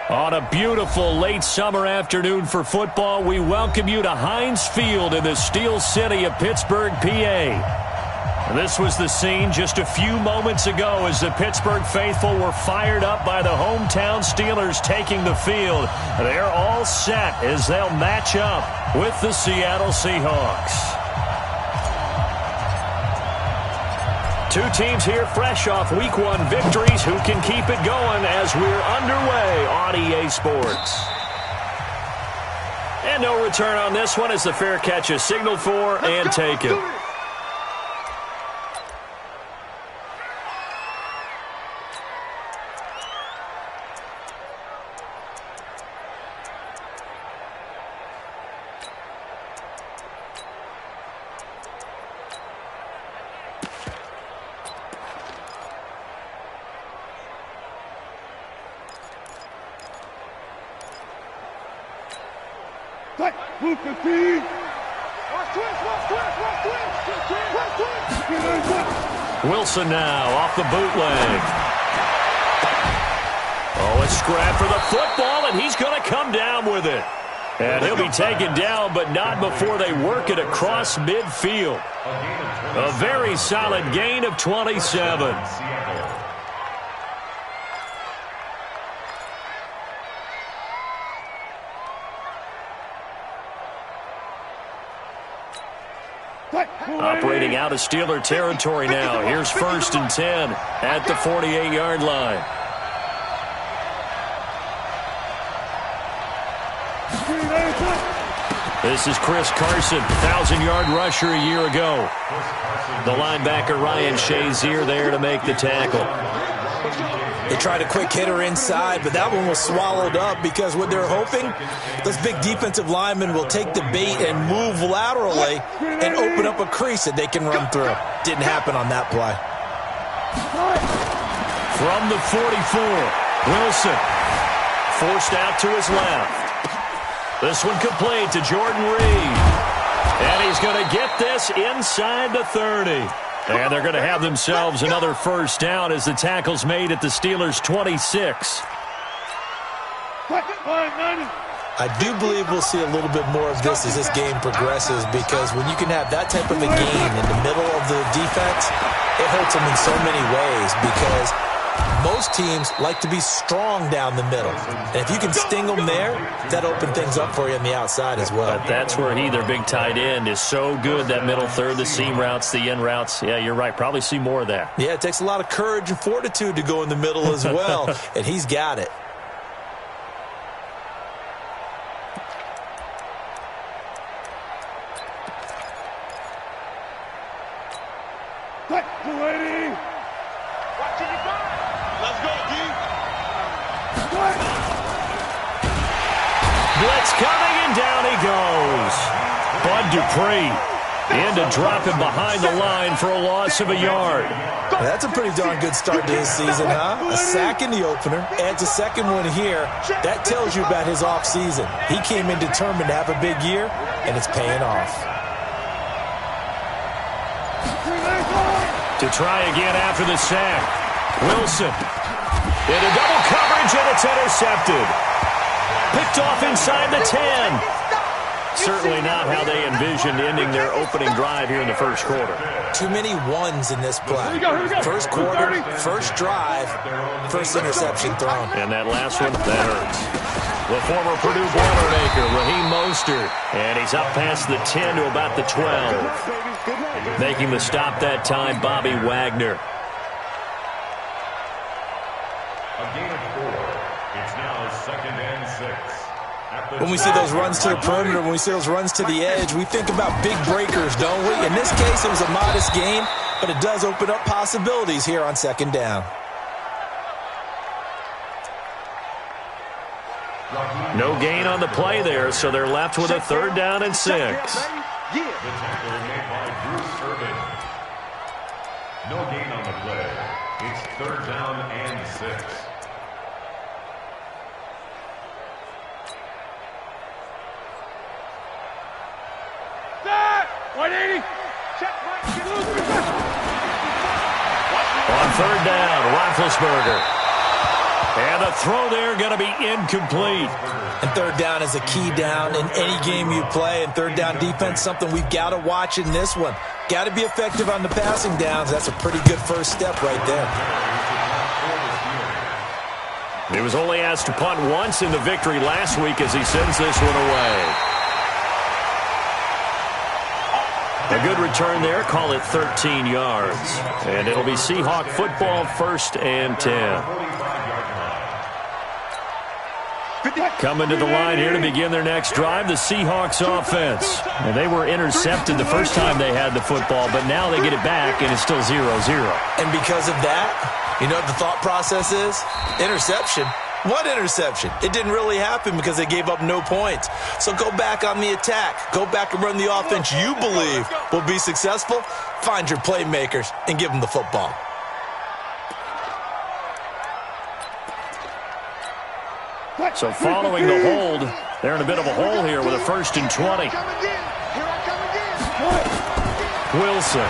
On a beautiful late summer afternoon for football, we welcome you to Heinz Field in the Steel City of Pittsburgh, PA. This was the scene just a few moments ago as the Pittsburgh faithful were fired up by the hometown Steelers taking the field. They're all set as they'll match up with the Seattle Seahawks. Two teams here fresh off Week 1 victories who can keep it going as we're underway on EA Sports. And no return on this one as the fair catch is signaled for and taken. Wilson now off the bootleg. Oh, a scrap for the football, and he's going to come down with it. And he'll be taken down, but not before they work it across midfield. A very solid gain of 27. Operating out of Steeler territory now. Here's 1st and 10 at the 48-yard line. This is Chris Carson, 1,000-yard rusher a year ago. The linebacker Ryan Shazier there to make the tackle. They tried a quick hitter inside, but that one was swallowed up because what they're hoping, those big defensive linemen will take the bait and move laterally and open up a crease that they can run through. Didn't happen on that play. From the 44, Wilson forced out to his left. This one complete to Jordan Reed. And he's going to get this inside the 30. And they're going to have themselves another first down as the tackle's made at the Steelers' 26. I do believe we'll see a little bit more of this as this game progresses, because when you can have that type of a gain in the middle of the defense, it hurts them in so many ways, because most teams like to be strong down the middle. And if you can sting them there, that opens things up for you on the outside as well. But that's where their big tight end, is so good, that middle third, the seam routes, the in routes. Yeah, you're right. Probably see more of that. Yeah, it takes a lot of courage and fortitude to go in the middle as well, and he's got it. Blitz coming, and down he goes. Bud Dupree in to drop him behind the line for a loss of a yard. That's a pretty darn good start to his season, huh? A sack in the opener, adds a second one here. That tells you about his offseason. He came in determined to have a big year, and it's paying off. To try again after the sack. Wilson into double coverage, and it's intercepted. Picked off inside the 10. Certainly not how they envisioned ending their opening drive here in the first quarter. Too many ones in this play. First quarter, first drive, first interception thrown. And that last one, that hurts. The former Purdue Boilermaker, Raheem Mostert. And he's up past the 10 to about the 12. Making the stop that time, Bobby Wagner. A gain of 4. It's now 2nd and 6. When we see those runs to the perimeter, when we see those runs to the edge, we think about big breakers, don't we? In this case, it was a modest gain, but it does open up possibilities here on 2nd down. No gain on the play there, so they're left with a 3rd down and 6. The tackle made by Bruce Irvin. No gain on the play. It's 3rd down and 6. On 3rd down, Roethlisberger. And the throw there going to be incomplete. And third down is a key down in any game you play. And third down defense, something we've got to watch in this one. Got to be effective on the passing downs. That's a pretty good first step right there. He was only asked to punt once in the victory last week as he sends this one away. A good return there. Call it 13 yards. And it'll be Seahawk football, 1st and 10. Coming to the line here to begin their next drive, the Seahawks offense. And they were intercepted the first time they had the football, but now they get it back, and it's still 0-0. And because of that, you know what the thought process is? Interception. What interception? It didn't really happen because they gave up no points. So go back on the attack. Go back and run the offense you believe will be successful. Find your playmakers and give them the football. So following the hold, they're in a bit of a hole here with a 1st and 20. Wilson.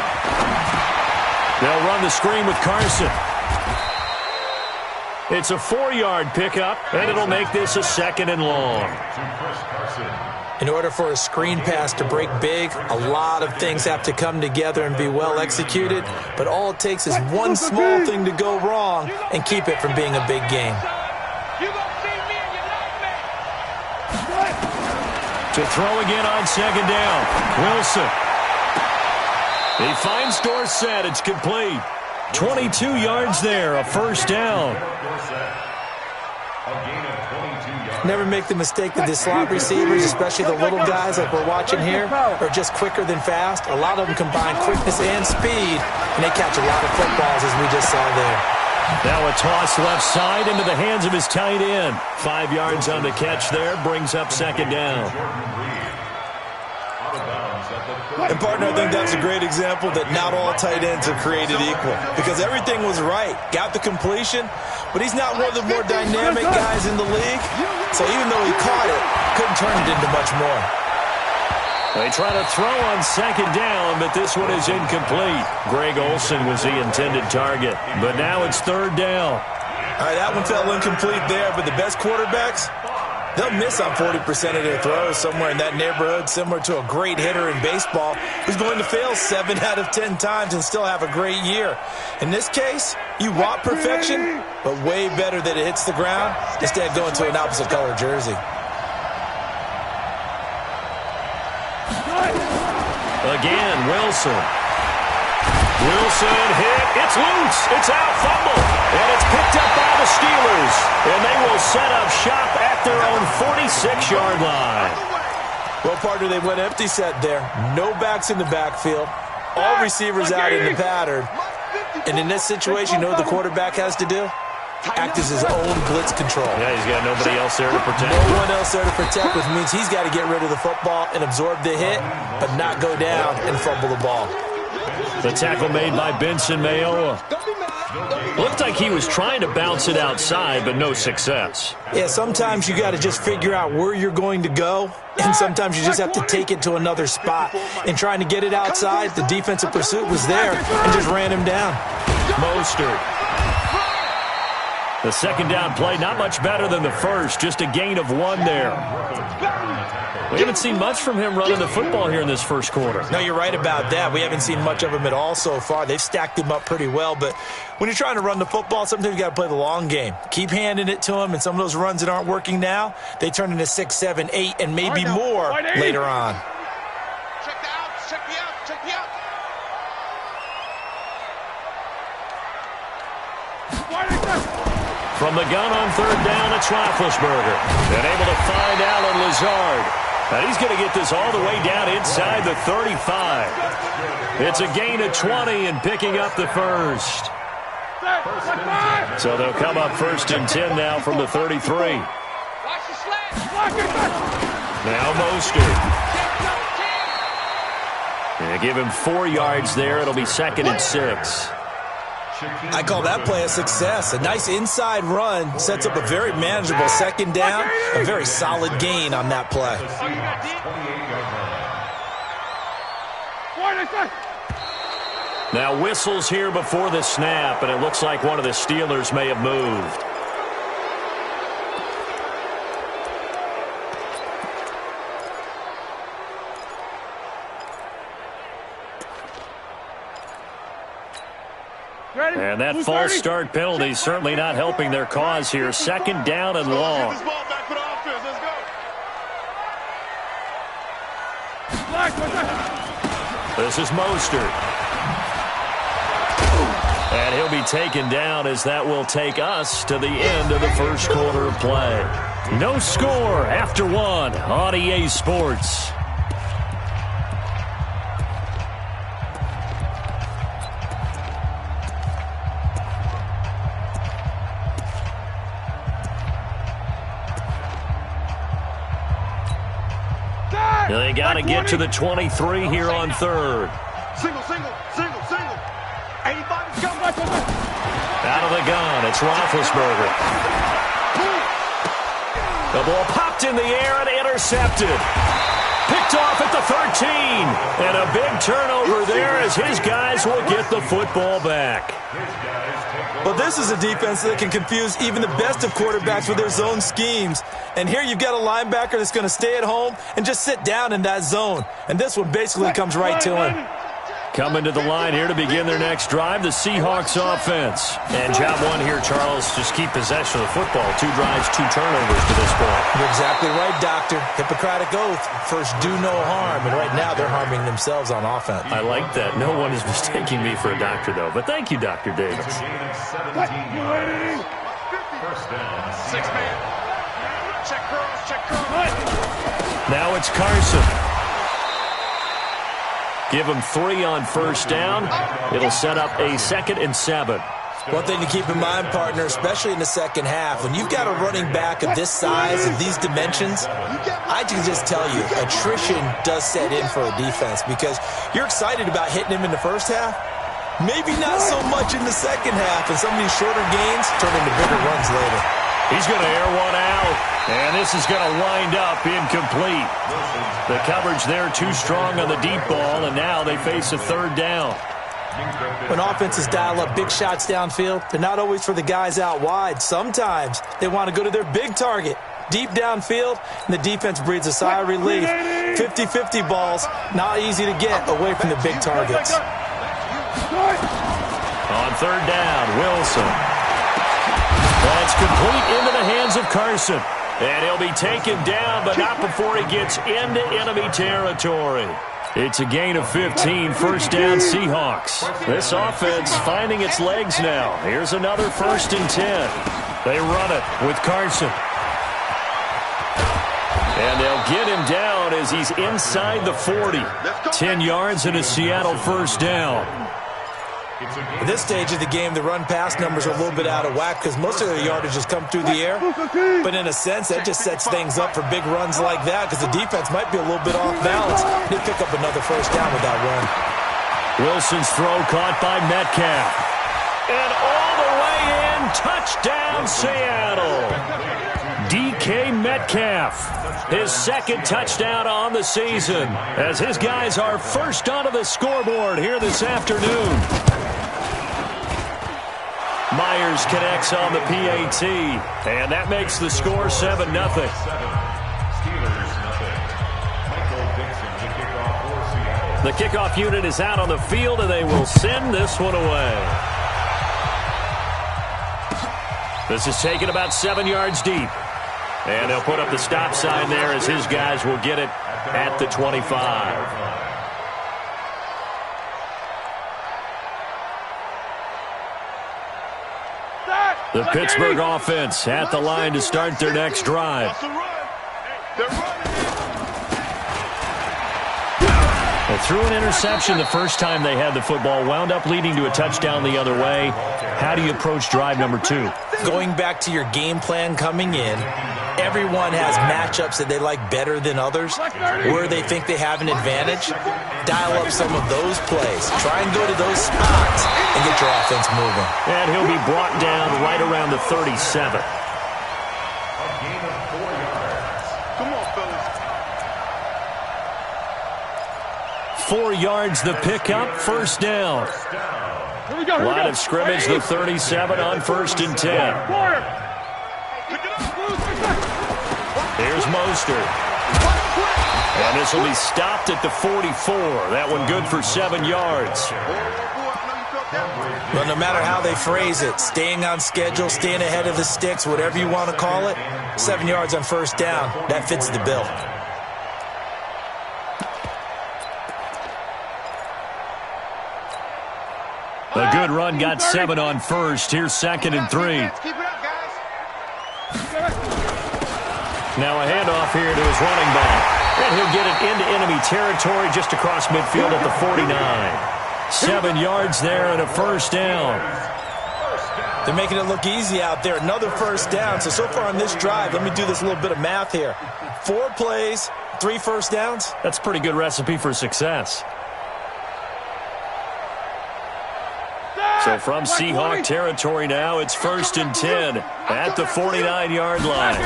They'll run the screen with Carson. It's a 4-yard pickup, and it'll make this a 2nd and long. In order for a screen pass to break big, a lot of things have to come together and be well executed, but all it takes is one small thing to go wrong and keep it from being a big game. To throw again on 2nd down. Wilson. He finds Dorsett. It's complete. 22 yards there, a 1st down. Never make the mistake that the slot receivers, especially the little guys like we're watching here, are just quicker than fast. A lot of them combine quickness and speed, and they catch a lot of footballs, as we just saw there. Now a toss left side into the hands of his tight end. 5 yards on the catch there, brings up 2nd down. And, partner, I think that's a great example that not all tight ends are created equal because everything was right. Got the completion, but he's not one of the more dynamic guys in the league. So even though he caught it, couldn't turn it into much more. They try to throw on 2nd down, but this one is incomplete. Greg Olsen was the intended target, but now it's 3rd down. All right, that one fell incomplete there, but the best quarterbacks, they'll miss on 40% of their throws, somewhere in that neighborhood, similar to a great hitter in baseball who's going to fail 7 out of 10 times and still have a great year. In this case, you want perfection, but way better that it hits the ground instead of going to an opposite color jersey. Again, Wilson. Wilson hit. It's loose. It's out. Fumble. And it's picked up by the Steelers. And they will set up shop at their own 46-yard line. Well, partner, they went empty set there. No backs in the backfield. All receivers out in the pattern. And in this situation, you know what the quarterback has to do? Act as his own blitz control. Yeah, he's got nobody else there to protect. No one else there to protect, which means he's got to get rid of the football and absorb the hit, but not go down and fumble the ball. The tackle made by Benson Mayowa. Looked like he was trying to bounce it outside, but no success. Yeah, sometimes you got to just figure out where you're going to go, and sometimes you just have to take it to another spot. And trying to get it outside, the defensive pursuit was there and just ran him down. Mostert. The 2nd down play, not much better than the first, just a gain of 1 there. We haven't seen much from him running the football here in this first quarter. No, you're right about that. We haven't seen much of him at all so far. They've stacked him up pretty well, but when you're trying to run the football, sometimes you got to play the long game. Keep handing it to him, and some of those runs that aren't working now, they turn into 6, 7, 8, and maybe more later on. Check me out. From the gun on 3rd down, it's Roethlisberger. And able to find Allen Lazard. And he's going to get this all the way down inside the 35. It's a gain of 20 and picking up the first. So they'll come up 1st and 10 now from the 33. Now Mostert. And give him 4 yards there. It'll be 2nd and 6. I call that play a success. A nice inside run sets up a very manageable 2nd down. A very solid gain on that play. Now whistles here before the snap, and it looks like one of the Steelers may have moved. And that false start penalty certainly not helping their cause here. Second down and long. This is Mostert. And he'll be taken down as that will take us to the end of the first quarter of play. No score after one on EA Sports. They got to get to the 23 here on third. Single. 85 is coming. Out of the gun, it's Roethlisberger. The ball popped in the air and intercepted. Picked off at the 13. And a big turnover there as his guys will get the football back. Well, this is a defense that can confuse even the best of quarterbacks with their zone schemes. And here you've got a linebacker that's going to stay at home and just sit down in that zone. And this one basically comes right to him. Coming to the line here to begin their next drive, the Seahawks offense. And job one here, Charles, just keep possession of the football. 2 drives, 2 turnovers to this point. You're exactly right, Doctor. Hippocratic oath. First, do no harm. And right now, they're harming themselves on offense. I like that. No one is mistaking me for a doctor, though. But thank you, Dr. Davis. First down, 6-man. Check curls. Now it's Carson. Give him 3 on first down. It'll set up a 2nd and 7. One thing to keep in mind, partner, especially in the second half, when you've got a running back of this size and these dimensions, I can just tell you, attrition does set in for a defense because you're excited about hitting him in the first half. Maybe not so much in the second half, and some of these shorter gains turn into bigger runs later. He's going to air one out, and this is going to wind up incomplete. The coverage there too strong on the deep ball, and now they face a 3rd down. When offenses dial up big shots downfield, they're not always for the guys out wide. Sometimes they want to go to their big target, deep downfield, and the defense breathes a sigh of relief. 50-50 balls, not easy to get away from the big targets. On 3rd down, Wilson. That's complete into the hands of Carson. And he'll be taken down, but not before he gets into enemy territory. It's a gain of 15, first down Seahawks. This offense finding its legs now. Here's another 1st and 10. They run it with Carson. And they'll get him down as he's inside the 40. 10 yards and a Seattle first down. At this stage of the game, the run-pass numbers are a little bit out of whack because most of their yardage has come through the air. But in a sense, that just sets things up for big runs like that because the defense might be a little bit off balance. They pick up another first down with that run. Wilson's throw caught by Metcalf. And all the way in, touchdown Seattle. DK Metcalf, his 2nd touchdown on the season as his guys are first onto the scoreboard here this afternoon. Myers connects on the PAT, and that makes the score 7-0. Steelers, nothing. Michael Dixon to kick off for Seattle. The kickoff unit is out on the field, and they will send this one away. This is taken about 7 yards deep. And they'll put up the stop sign there as his guys will get it at the 25. The Pittsburgh offense at the line to start their next drive. They threw an interception the first time they had the football, wound up leading to a touchdown the other way. How do you approach drive number 2? Going back to your game plan coming in, everyone has matchups that they like better than others, where they think they have an advantage. Dial up some of those plays. Try and go to those spots and get your offense moving. And he'll be brought down right around the 37. A gain of 4 yards. Come on, fellas. 4 yards the pickup, first down. Line of scrimmage, the 37 on 1st and 10. Here's Mostert. And this will be stopped at the 44. That one good for 7 yards. Well, no matter how they phrase it, staying on schedule, staying ahead of the sticks, whatever you want to call it, 7 yards on first down, that fits the bill. A good run got 7 on first. Here's 2nd and 3. Now a handoff here to his running back. And he'll get it into enemy territory just across midfield at the 49. 7 yards there and a first down. They're making it look easy out there. Another first down. So far on this drive, let me do this little bit of math here. 4 plays, 3 first downs. That's a pretty good recipe for success. So from Seahawk territory now, it's 1st and 10 at the 49-yard line.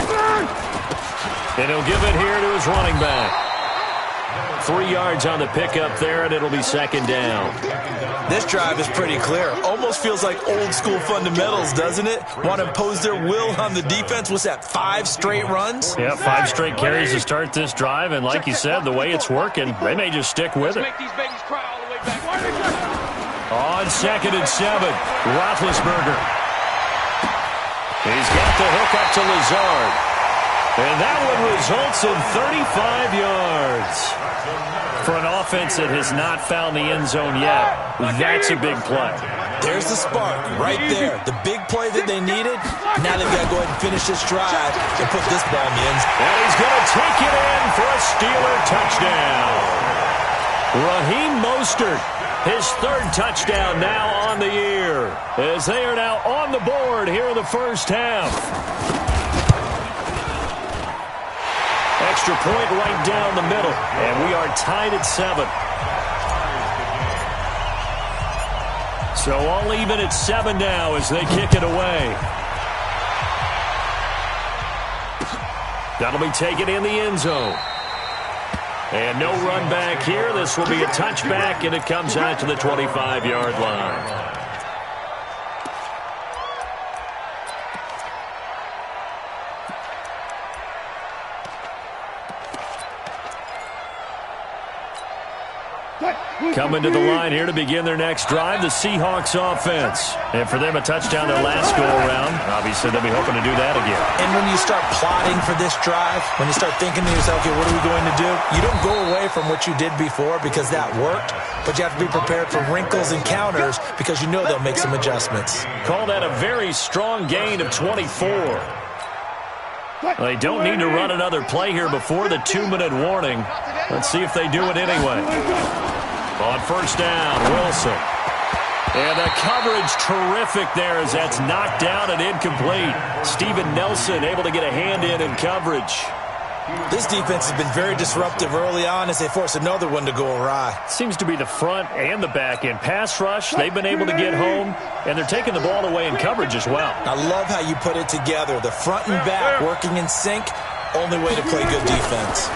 And he'll give it here to his running back. 3 yards on the pickup there, and it'll be 2nd down. This drive is pretty clear. Almost feels like old-school fundamentals, doesn't it? Want to impose their will on the defense. What's that, 5 straight runs? Yeah, 5 straight carries to start this drive, and like you said, the way it's working, they may just stick with it. On 2nd and 7, Roethlisberger. He's got the hook up to Lazard. And that one results in 35 yards. For an offense that has not found the end zone yet, that's a big play. There's the spark right there. The big play that they needed. Now they've got to go ahead and finish this drive and put this ball in the end zone. And he's going to take it in for a Steeler touchdown. Raheem Mostert, his 3rd touchdown now on the year, as they are now on the board here in the first half. Extra point right down the middle, and we are tied at 7. So all even at 7 now as they kick it away. That'll be taken in the end zone. And no run back here. This will be a touchback, and it comes out to the 25-yard line. Coming to the line here to begin their next drive, the Seahawks offense. And for them, a touchdown their last go-around. Obviously, they'll be hoping to do that again. And when you start plotting for this drive, when you start thinking to yourself, okay, what are we going to do? You don't go away from what you did before because that worked, but you have to be prepared for wrinkles and counters because you know they'll make some adjustments. Call that a very strong gain of 24. They don't need to run another play here before the 2-minute warning. Let's see if they do it anyway. On first down, Wilson. And the coverage terrific there as that's knocked down and incomplete. Steven Nelson able to get a hand in coverage. This defense has been very disruptive early on as they force another one to go awry. Seems to be the front and the back end. Pass rush, they've been able to get home, and they're taking the ball away in coverage as well. I love how you put it together. The front and back working in sync, only way to play good defense.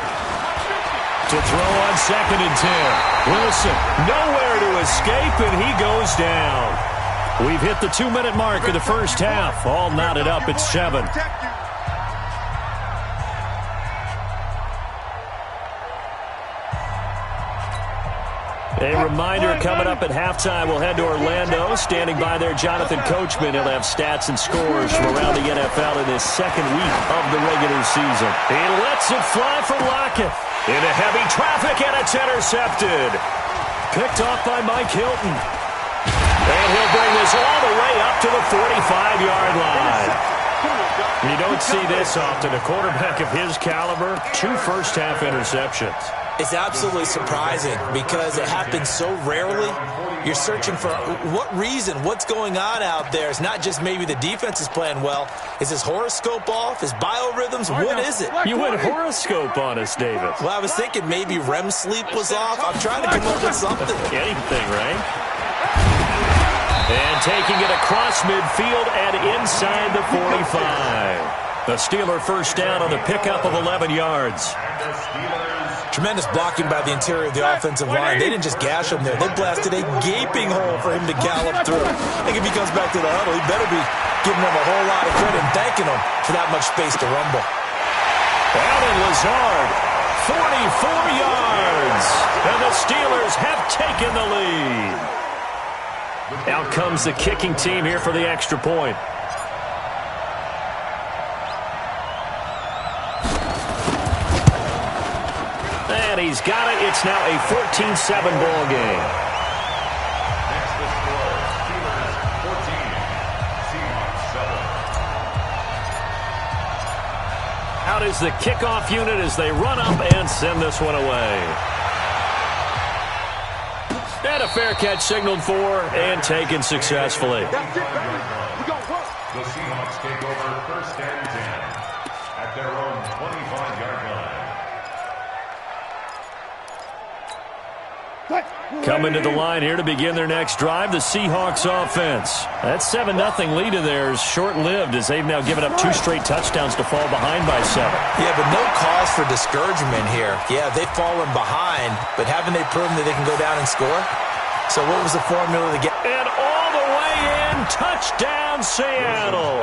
To throw on 2nd and 10. Wilson, nowhere to escape, and he goes down. We've hit the 2-minute mark of the first half. All knotted up at 7. A reminder coming up at halftime, we'll head to Orlando. Standing by there, Jonathan Coachman. He'll have stats and scores from around the NFL in his 2nd week of the regular season. He lets it fly for Lockett. Into heavy traffic, and it's intercepted. Picked off by Mike Hilton. And he'll bring this all the way up to the 45-yard line. You don't see this often. A quarterback of his caliber, 2 first-half interceptions. It's absolutely surprising because it happens so rarely. You're searching for what reason, what's going on out there. It's not just maybe the defense is playing well. Is his horoscope off? His biorhythms? What is it? You went horoscope on us, David. Well, I was thinking maybe REM sleep was off. I'm trying to come up with something. Anything, right? And taking it across midfield and inside the 45. The Steeler first down on the pickup of 11 yards. Tremendous blocking by the interior of the offensive line. They didn't just gash him there. They blasted a gaping hole for him to gallop through. I think if he comes back to the huddle, he better be giving them a whole lot of credit and thanking them for that much space to rumble. Allen Lazard, 44 yards. And the Steelers have taken the lead. Out comes the kicking team here for the extra point. And he's got it. It's now a 14-7 ball game. Next the score, Steelers 14, Seahawks 7. Out is the kickoff unit as they run up and send this one away. And a fair catch signaled for and taken successfully. That's it, baby. We're going to work. The Seahawks take over first and 10 at their own 25-yard line. Coming to the line here to begin their next drive, the Seahawks offense. That 7-0 lead of theirs short-lived as they've now given up 2 straight touchdowns to fall behind by 7. Yeah, but no cause for discouragement here. Yeah, they've fallen behind, but haven't they proven that they can go down and score? So what was the formula to get? And all the way in, touchdown Seattle.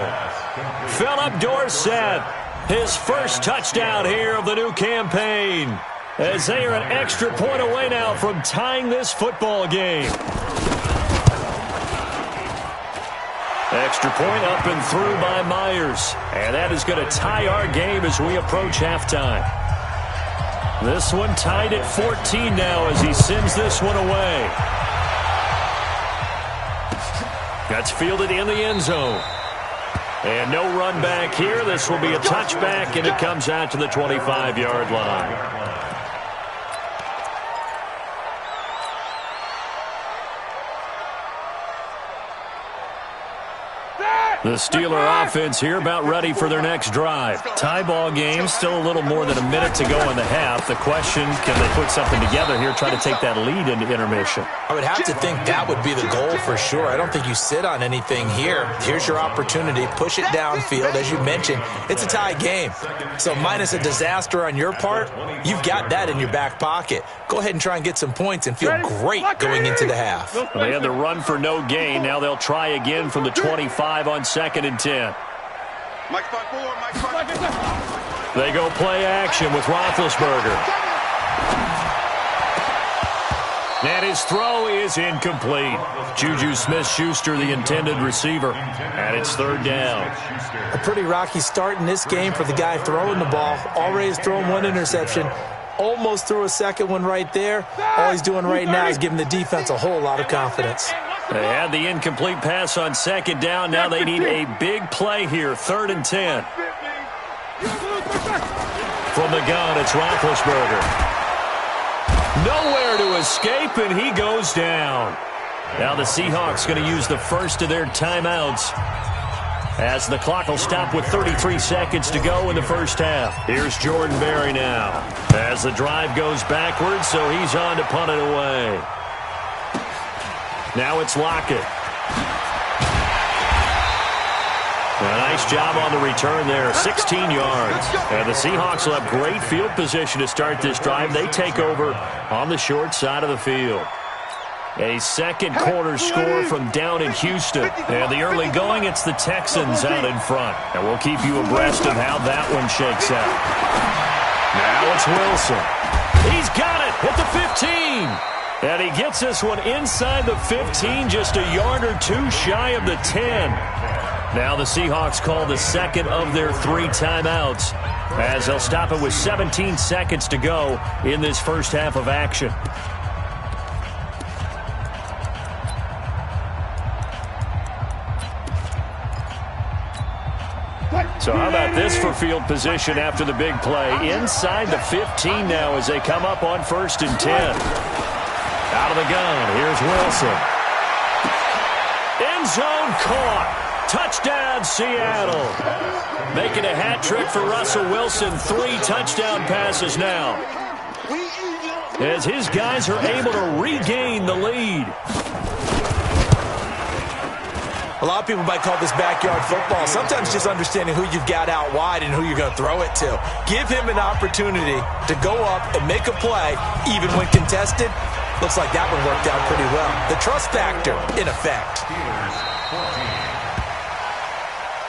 Philip Dorsett, his first touchdown here of the new campaign, as they are an extra point away now from tying this football game. Extra point up and through by Myers. And that is going to tie our game as we approach halftime. This one tied at 14 now as he sends this one away. That's fielded in the end zone. And no run back here. This will be a touchback, and it comes out to the 25-yard line. The Steeler offense here about ready for their next drive. Tie ball game, still a little more than a minute to go in the half. The question, can they put something together here, try to take that lead into intermission? I would have to think that would be the goal for sure. I don't think you sit on anything here. Here's your opportunity. Push it downfield. As you mentioned, it's a tie game. So minus a disaster on your part, you've got that in your back pocket. Go ahead and try and get some points and feel great going into the half. Well, they had the run for no gain. Now they'll try again from the 25 on 2nd and 10. They go play action with Roethlisberger. And his throw is incomplete. Juju Smith-Schuster, the intended receiver. And it's 3rd down. A pretty rocky start in this game for the guy throwing the ball. Already has thrown 1 interception. Almost threw a second one right there. All he's doing right now is giving the defense a whole lot of confidence. They had the incomplete pass on 2nd down. Now they need a big play here, 3rd and 10. From the gun, it's Roethlisberger. Nowhere to escape, and he goes down. Now the Seahawks going to use the first of their timeouts, as the clock will stop with 33 seconds to go in the first half. Here's Jordan Berry now, as the drive goes backwards, so he's on to punt it away. Now it's Lockett. A nice job on the return there, 16 yards. And the Seahawks will have great field position to start this drive. They take over on the short side of the field. A second quarter score from down in Houston. And the early going, it's the Texans out in front. And we'll keep you abreast of how that one shakes out. Now it's Wilson. He's got it at the 15. And he gets this one inside the 15, just a yard or 2 shy of the 10. Now the Seahawks call the second of their 3 timeouts, as they'll stop it with 17 seconds to go in this first half of action. So how about this for field position after the big play? Inside the 15 now as they come up on 1st and 10. Out of the gun, here's Wilson. End zone caught. Touchdown, Seattle. Making a hat trick for Russell Wilson. 3 touchdown passes now, as his guys are able to regain the lead. A lot of people might call this backyard football. Sometimes just understanding who you've got out wide and who you're going to throw it to. Give him an opportunity to go up and make a play, even when contested. Looks like that one worked out pretty well. The trust factor in effect.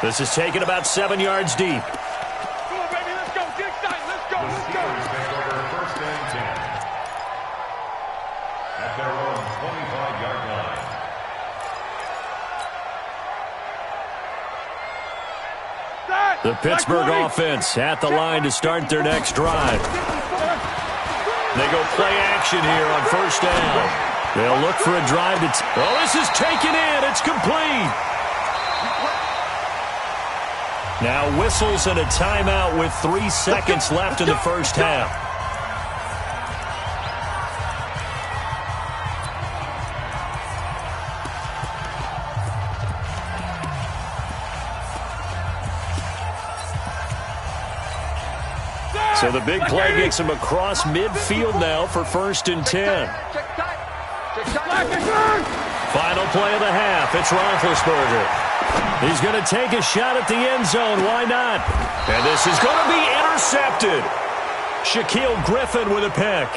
This is taken about 7 yards deep. Come on, baby, let's go. Get excited. Let's go. Let's go. Take over 1st and 10 at their own 25-yard line. The Pittsburgh offense at the line to start their next drive. They go play action here on first down. They'll look for a drive to... Oh, this is taken in. It's complete. Now whistles and a timeout with 3 seconds left in the first half. So the big play gets him across midfield now for 1st and 10. Final play of the half. It's Roethlisberger. He's going to take a shot at the end zone. Why not? And this is going to be intercepted. Shaquille Griffin with a pick.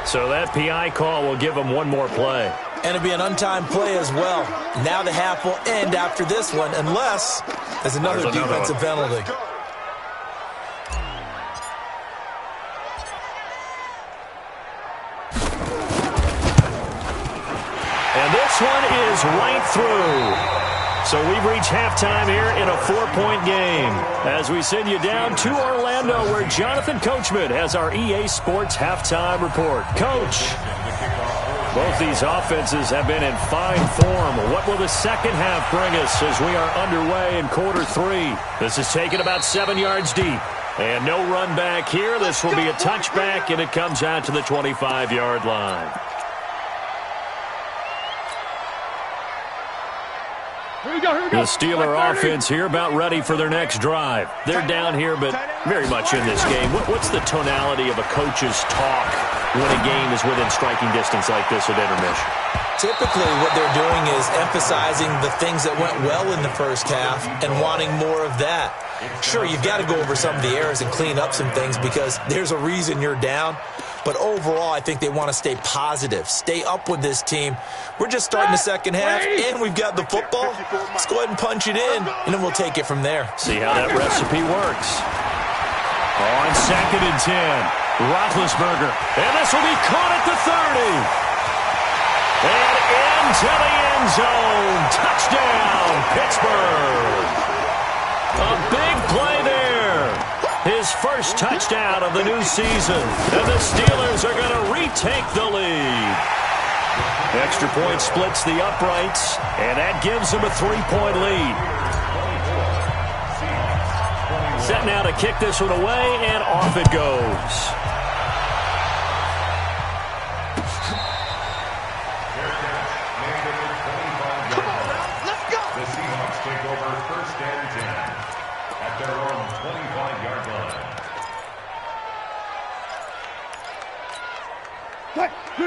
So that PI call will give him one more play. And it'll be an untimed play as well. Now the half will end after this one, unless there's another defensive penalty. And this one is right through. So we've reached halftime here in a 4-point game as we send you down to Orlando where Jonathan Coachman has our EA Sports halftime report. Coach, both these offenses have been in fine form. What will the second half bring us as we are underway in quarter 3? This is taken about 7 yards deep. And no run back here. This will be a touchback, and it comes out to the 25-yard line. The Steeler offense here about ready for their next drive. They're down here, but very much in this game. What's the tonality of a coach's talk when a game is within striking distance like this at intermission? Typically, what they're doing is emphasizing the things that went well in the first half and wanting more of that. Sure, you've got to go over some of the errors and clean up some things because there's a reason you're down. But overall, I think they want to stay positive, stay up with this team. We're just starting the second half, and we've got the football. Let's go ahead and punch it in, and then we'll take it from there. See how that recipe works. On 2nd and 10, Roethlisberger. And this will be caught at the 30. And into the end zone. Touchdown, Pittsburgh. A big play there. His first touchdown of the new season. And the Steelers are going to retake the lead. Extra point splits the uprights, and that gives them a 3-point lead. Set now to kick this one away, and off it goes. The Seahawks take over 1st and 10 at their own 25-yard line.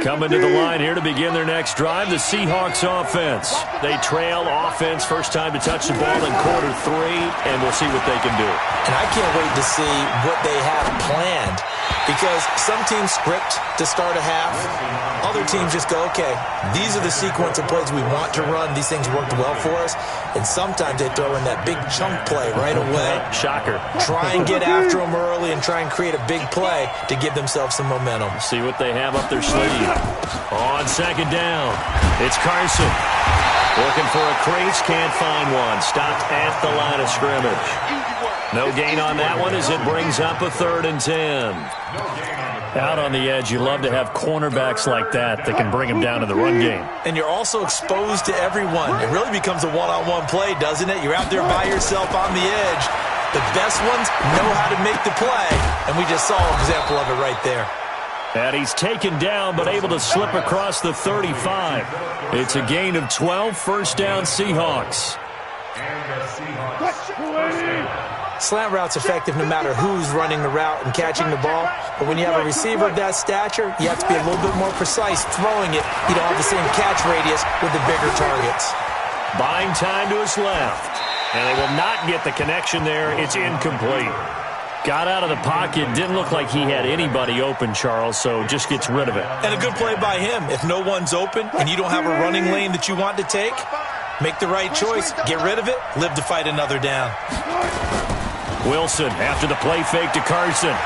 Coming to the line here to begin their next drive, the Seahawks offense. They trail offense first time to touch the ball in quarter 3, and we'll see what they can do. And I can't wait to see what they have planned because some teams script to start a half. Other teams just go, okay, these are the sequence of plays we want to run. These things worked well for us. And sometimes they throw in that big chunk play right away. Shocker. Try and get after them early and try and create a big play to give themselves some momentum. See what they have up their sleeve. On 2nd down, it's Carson. Looking for a crease, can't find one. Stopped at the line of scrimmage. No gain on that one as it brings up a 3rd and 10. Out on the edge, you love to have cornerbacks like that can bring them down in the run game. And you're also exposed to everyone. It really becomes a one-on-one play, doesn't it? You're out there by yourself on the edge. The best ones know how to make the play, and we just saw an example of it right there. And he's taken down, but able to slip across the 35. It's a gain of 12, 1st down Seahawks. Slant route's effective no matter who's running the route and catching the ball. But when you have a receiver of that stature, you have to be a little bit more precise throwing it. You don't have the same catch radius with the bigger targets. Buying time to his left. And they will not get the connection there. It's incomplete. Got out of the pocket. Didn't look like he had anybody open, Charles, so just gets rid of it. And a good play by him. If no one's open and you don't have a running lane that you want to take, make the right choice. Get rid of it. Live to fight another down. Wilson after the play fake to Carson.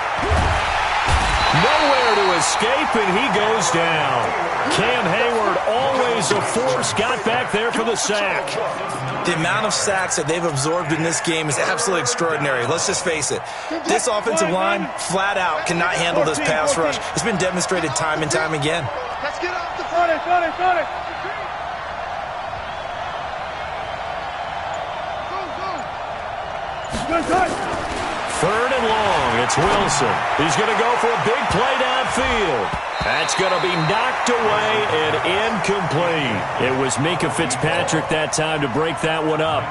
Nowhere to escape, and he goes down. Cam Hayward, always a force, got back there for the sack. The amount of sacks that they've absorbed in this game is absolutely extraordinary. Let's just face it. This offensive line, flat out, cannot handle this pass rush. It's been demonstrated time and time again. Let's get off the front. Got it. Third and long, it's Wilson. He's going to go for a big play downfield. That's going to be knocked away and incomplete. It was Minkah Fitzpatrick that time to break that one up.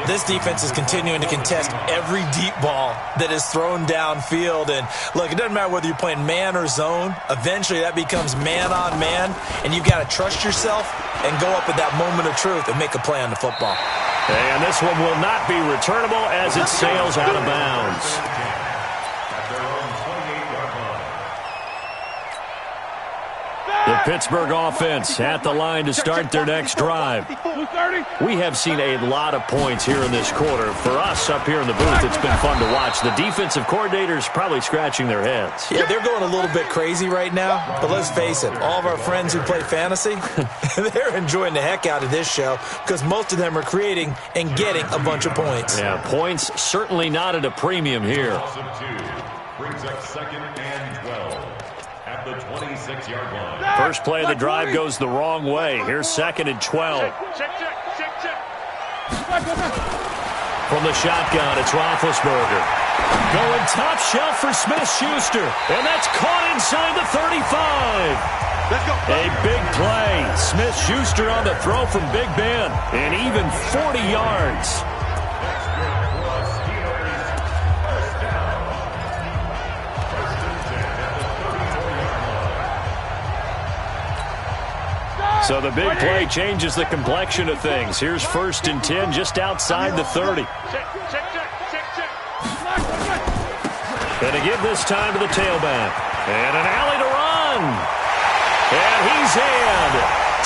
This defense is continuing to contest every deep ball that is thrown downfield. And look, it doesn't matter whether you're playing man or zone. Eventually that becomes man on man, and you've got to trust yourself and go up at that moment of truth and make a play on the football. And this one will not be returnable as it sails out of bounds. The Pittsburgh offense at the line to start their next drive. We have seen a lot of points here in this quarter. For us up here in the booth, it's been fun to watch. The defensive coordinators probably scratching their heads. Yeah, they're going a little bit crazy right now, but let's face it, all of our friends who play fantasy, they're enjoying the heck out of this show because most of them are creating and getting a bunch of points. Yeah, points certainly not at a premium here. Brings up 2nd and 12 at the 26-yard line. First play of the drive goes the wrong way. Here's 2nd and 12. Check. From the shotgun, it's Roethlisberger. Going top shelf for Smith-Schuster. And that's caught inside the 35. Let's go. A big play. Smith-Schuster on the throw from Big Ben. And even 40 yards. So the big play changes the complexion of things. Here's 1st and 10 just outside the 30. Check. And to give this time to the tailback. And an alley to run. And he's in.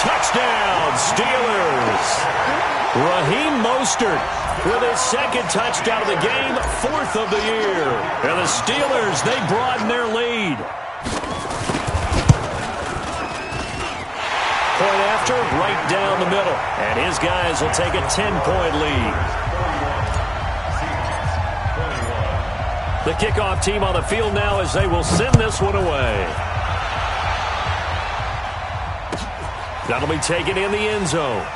Touchdown, Steelers. Raheem Mostert with his 2nd touchdown of the game, 4th of the year. And the Steelers, they broaden their lead. Point after, right down the middle. And his guys will take a 10-point lead. The kickoff team on the field now as they will send this one away. That'll be taken in the end zone.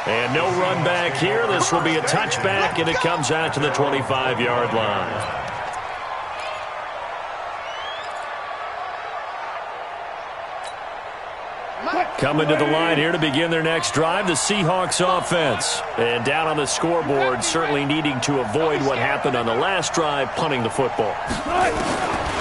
And no run back here. This will be a touchback, and it comes out to the 25-yard line. Coming to the line here to begin their next drive, the Seahawks offense. And down on the scoreboard, certainly needing to avoid what happened on the last drive, punting the football.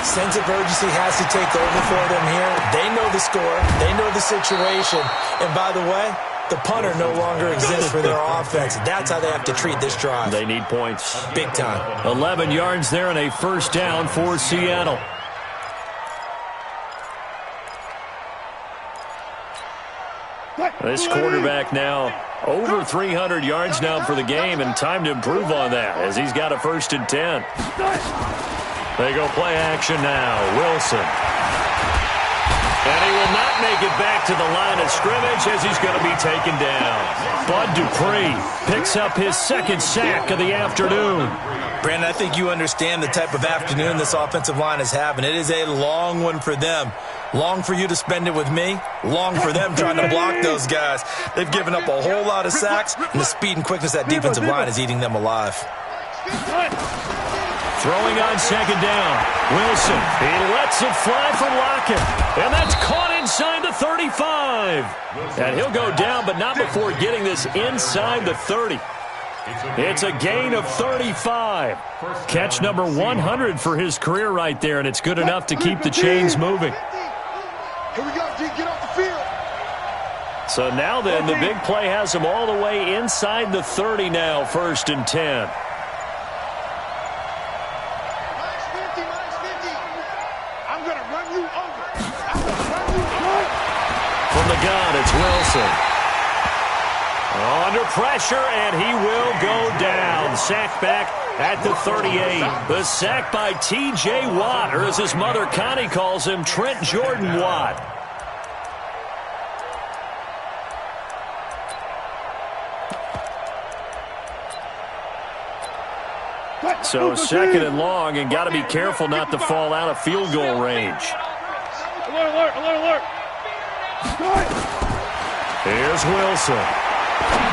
Sense of urgency has to take over for them here. They know the score. They know the situation. And by the way, the punter no longer exists for their offense. That's how they have to treat this drive. They need points. Big time. 11 yards there and a 1st down for Seattle. This quarterback now over 300 yards now for the game, and time to improve on that as he's got a 1st and 10. They go play action now. Wilson. And he will not make it back to the line of scrimmage as he's going to be taken down. Bud Dupree picks up his 2nd sack of the afternoon. Brandon, I think you understand the type of afternoon this offensive line is having. It is a long one for them. Long for you to spend it with me. Long for them trying to block those guys. They've given up a whole lot of sacks, and the speed and quickness of that defensive line is eating them alive. Throwing on 2nd down. Wilson. He lets it fly from Lockett. And that's caught inside the 35. And he'll go down, but not before getting this inside the 30. It's a gain of 35. Catch number 100 for his career right there, and it's good enough to keep the chains moving. Here we go, G. Get off the field. So now then, the big play has him all the way inside the 30 now, 1st and 10. I'm going to run you over. From the gun, it's Wilson. Oh, Under pressure, and he will go down. Sacked back at the 38. The sack by T.J. Watt, or as his mother Connie calls him, Trent Jordan Watt. So 2nd and long, and got to be careful not to fall out of field goal range. Alert, alert, alert. Here's Wilson.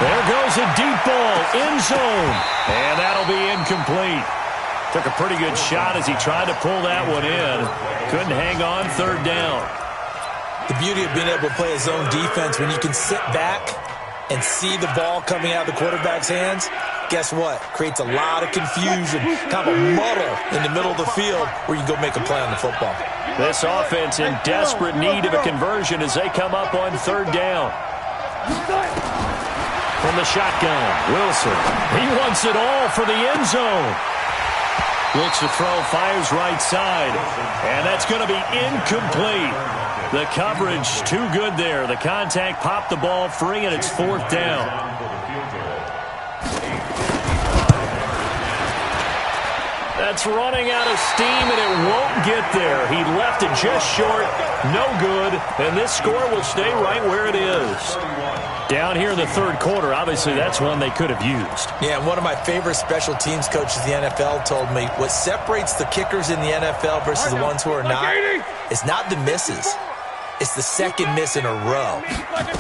There goes a deep ball, end zone, and that'll be incomplete. Took a pretty good shot as he tried to pull that one in. Couldn't hang on, 3rd down. The beauty of being able to play a zone defense, when you can sit back and see the ball coming out of the quarterback's hands, guess what? Creates a lot of confusion, kind of a muddle in the middle of the field where you go make a play on the football. This offense in desperate need of a conversion as they come up on 3rd down. From the shotgun, Wilson. He wants it all for the end zone. Looks to throw, fires right side. And that's going to be incomplete. The coverage too good there. The contact popped the ball free, and it's 4th down. That's running out of steam, and it won't get there. He left it just short. No good. And this score will stay right where it is. Down here in the 3rd quarter, obviously that's one they could have used. Yeah, one of my favorite special teams coaches in the NFL told me what separates the kickers in the NFL versus the ones who are not is not the misses. It's the 2nd miss in a row.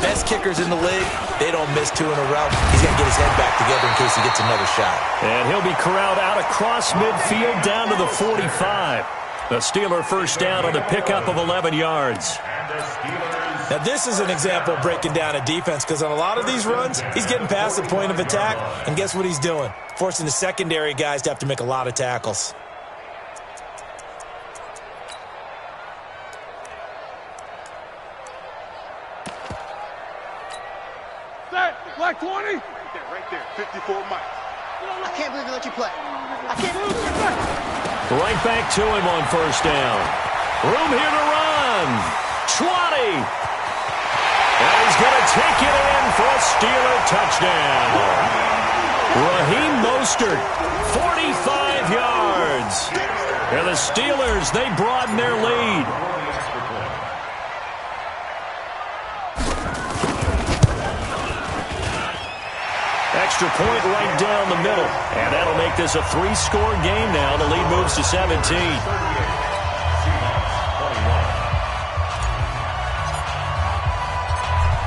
Best kickers in the league, they don't miss 2 in a row. He's got to get his head back together in case he gets another shot. And he'll be corralled out across midfield down to the 45. The Steeler 1st down on the pickup of 11 yards. Now, this is an example of breaking down a defense because on a lot of these runs, he's getting past the point of attack, and guess what he's doing? Forcing the secondary guys to have to make a lot of tackles. Like 20? Right there, 54 miles. I can't believe they let you play. I can't believe it. Right back to him on 1st down. Room here to run. 20. And he's going to take it in for a Steeler touchdown. Raheem Mostert, 45 yards. And the Steelers, they broaden their lead. Extra point right down the middle. And that'll make this a 3-score game now. The lead moves to 17.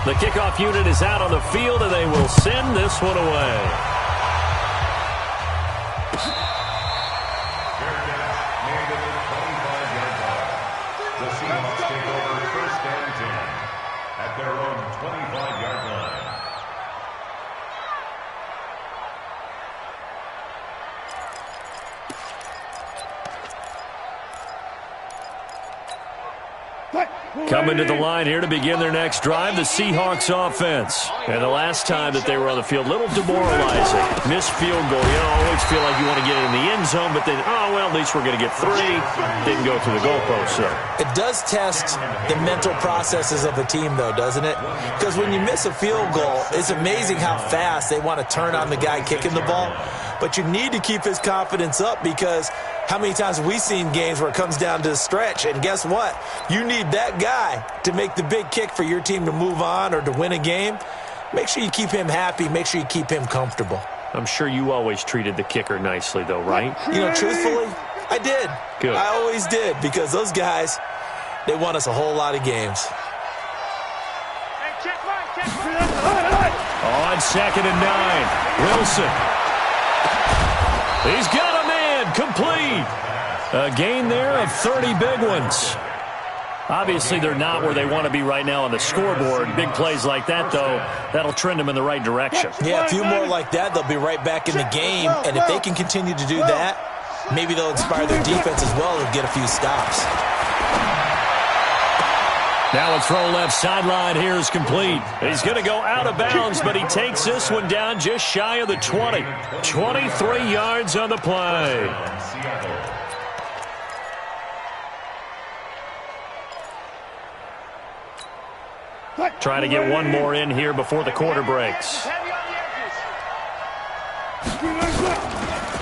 The kickoff unit is out on the field, and they will send this one away. The Seahawks take over 1st and 10 at their own 25-yard line. Coming to the line here to begin their next drive, the Seahawks offense. And the last time that they were on the field, a little demoralizing. Missed field goal. You know, always feel like you want to get it in the end zone, but then, oh, well, at least we're going to get 3. Didn't go through the goalpost, so. It does test the mental processes of a team, though, doesn't it? Because when you miss a field goal, it's amazing how fast they want to turn on the guy kicking the ball. But you need to keep his confidence up because how many times have we seen games where it comes down to the stretch? And guess what? You need that guy to make the big kick for your team to move on or to win a game. Make sure you keep him happy. Make sure you keep him comfortable. I'm sure you always treated the kicker nicely, though, right? You know, truthfully, I did. Good. I always did because those guys, they won us a whole lot of games. On 2nd and 9, Wilson. He's got a man, complete. A gain there of 30 big ones. Obviously, they're not where they want to be right now on the scoreboard. Big plays like that, though, that'll trend them in the right direction. Yeah, a few more like that, they'll be right back in the game. And if they can continue to do that, maybe they'll inspire their defense as well and get a few stops. Now a throw left sideline here is complete. He's going to go out of bounds, but he takes this one down just shy of the 20. 23 yards on the play. Trying to get one more in here before the quarter breaks.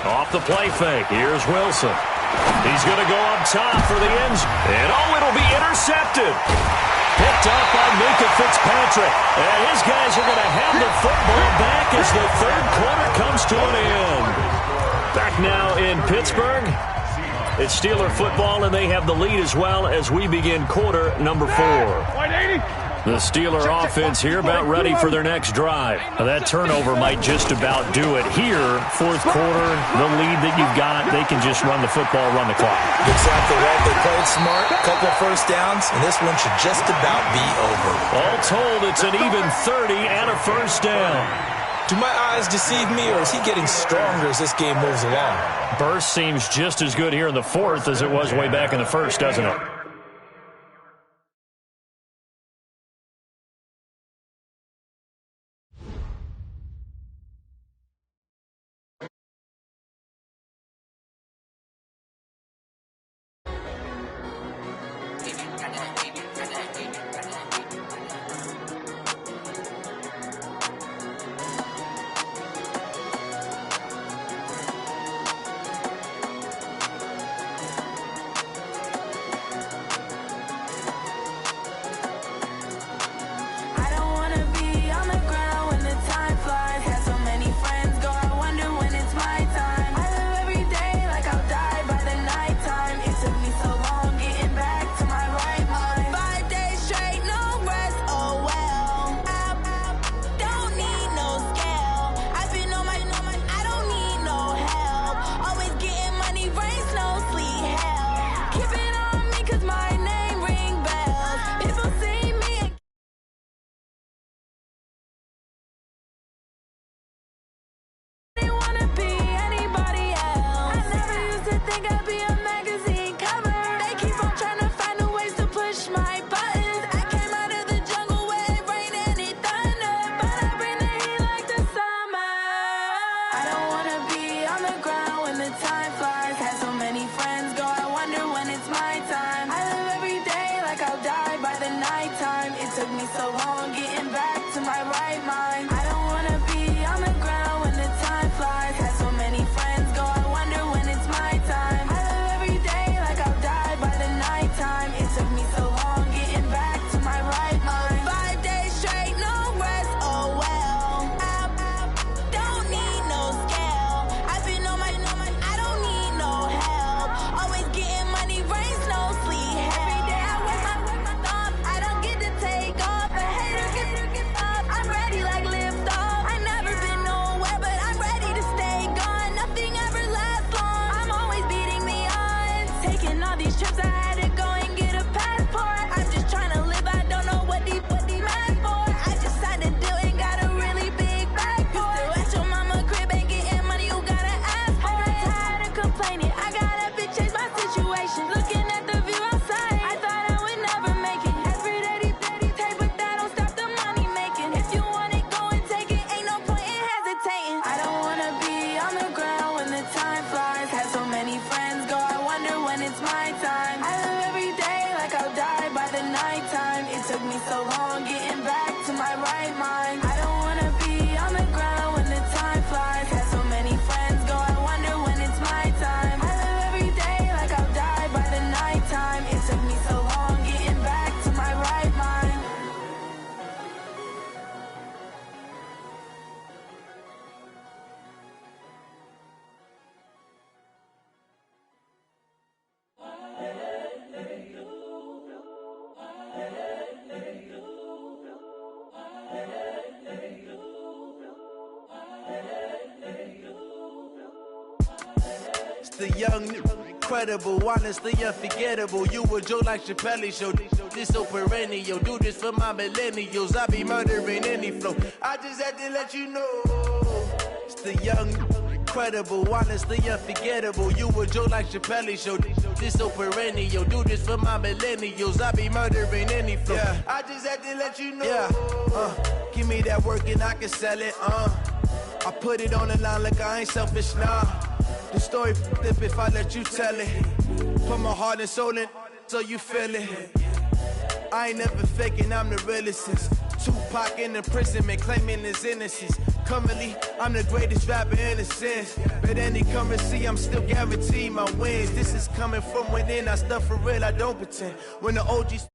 Off the play fake. Here's Wilson. He's going to go up top for the end zone. And, it'll be intercepted. Picked up by Minka Fitzpatrick. And his guys are going to have the football back as the third quarter comes to an end. Back now in Pittsburgh. It's Steeler football, and they have the lead as well as we begin quarter number 4. The Steeler offense here about ready for their next drive. Now, that turnover might just about do it here. Fourth quarter, the lead that you've got, they can just run the football, run the clock. Exactly right. They played smart, couple of first downs, and this one should just about be over. All told, it's an even 30 and a first down. Do my eyes deceive me, or is he getting stronger as this game moves along? Burst seems just as good here in the fourth as it was way back in the first, doesn't it? The young, incredible, honestly unforgettable. You a Joe like Chappelle show. This so perennial. Do this for my millennials. I be murdering any flow. I just had to let you know. It's the young, incredible, honestly unforgettable. You a Joe like Chappelle show. This so perennial. Do this for my millennials. I be murdering any flow. Yeah. I just had to let you know. Yeah. Give me that work and I can sell it. I put it on the line like I ain't selfish, nah. The story flip if I let you tell it. Put my heart and soul in so you feel it. I ain't never faking, I'm the realest. Tupac in imprisonment, claiming his innocence. Currently, I'm the greatest rapper in a sense. But any currency, I'm still guaranteed my wins. This is coming from within. I stuff for real, I don't pretend. When the OGs